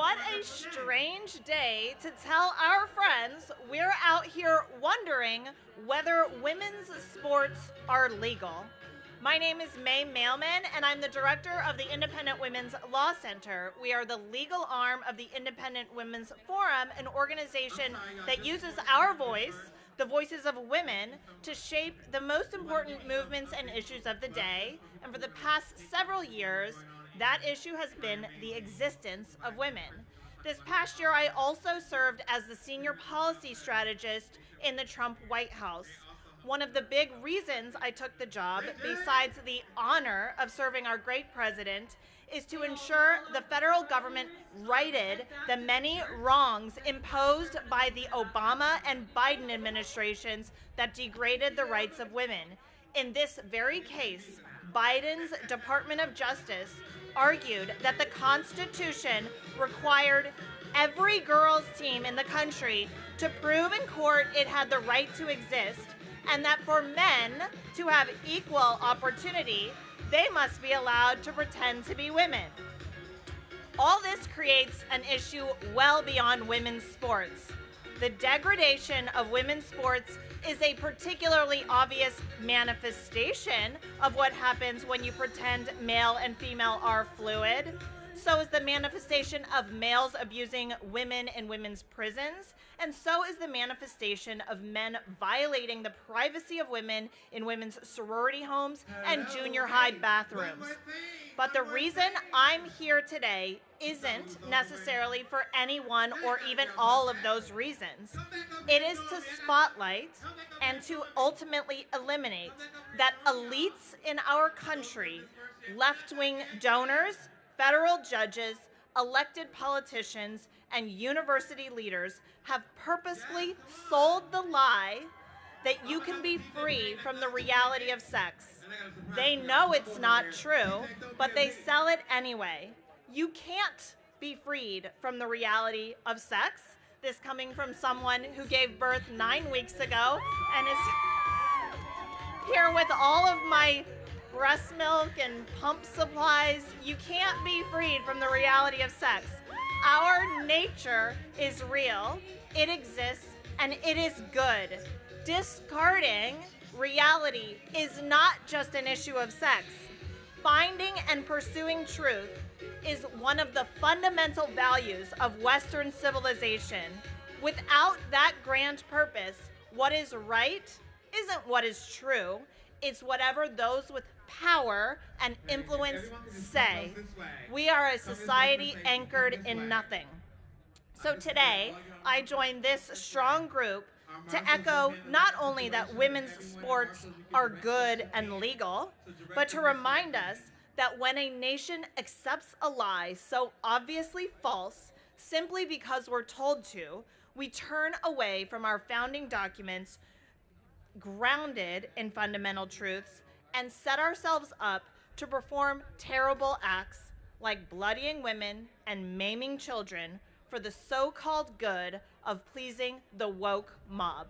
What a strange day to tell our friends we're out here wondering whether women's sports are legal. My name is Mailman, and I'm the director of the Independent Women's Law Center. We are the legal arm of the Independent Women's Forum, an organization that uses our voice, the voices of women, to shape the most important movements and issues of the day. And for the past several years, that issue has been the existence of women. This past year, I also served as the senior policy strategist in the Trump White House. One of the big reasons I took the job, besides the honor of serving our great president, is to ensure the federal government righted the many wrongs imposed by the Obama and Biden administrations that degraded the rights of women. In this very case, Biden's Department of Justice argued that the Constitution required every girls' team in the country to prove in court it had the right to exist, and that for men to have equal opportunity, they must be allowed to pretend to be women. All this creates an issue well beyond women's sports. The degradation of women's sports is a particularly obvious manifestation of what happens when you pretend male and female are fluid. So is the manifestation of males abusing women in women's prisons, and so is the manifestation of men violating the privacy of women in women's sorority homes and junior high bathrooms. But the reason I'm here today isn't necessarily for any one or even all of those reasons. It is to spotlight and to ultimately eliminate that elites in our country, left-wing donors, federal judges, elected politicians, and university leaders have purposefully sold the lie that you can be free from the reality of sex. They know it's not true, but they sell it anyway. You can't be freed from the reality of sex. This coming from someone who gave birth 9 weeks ago and is here with all of my breast milk and pump supplies. You can't be freed from the reality of sex. Our nature is real, it exists, and it is good. Discarding reality is not just an issue of sex. Finding and pursuing truth is one of the fundamental values of Western civilization. Without that grand purpose, what is right isn't what is true. It's whatever those with power and influence say. We are a society anchored in nothing. So today, I join this strong group to echo not only that women's sports are good and legal, but to remind us that when a nation accepts a lie so obviously false simply because we're told to, we turn away from our founding documents grounded in fundamental truths and set ourselves up to perform terrible acts like bloodying women and maiming children for the so-called good of pleasing the woke mob.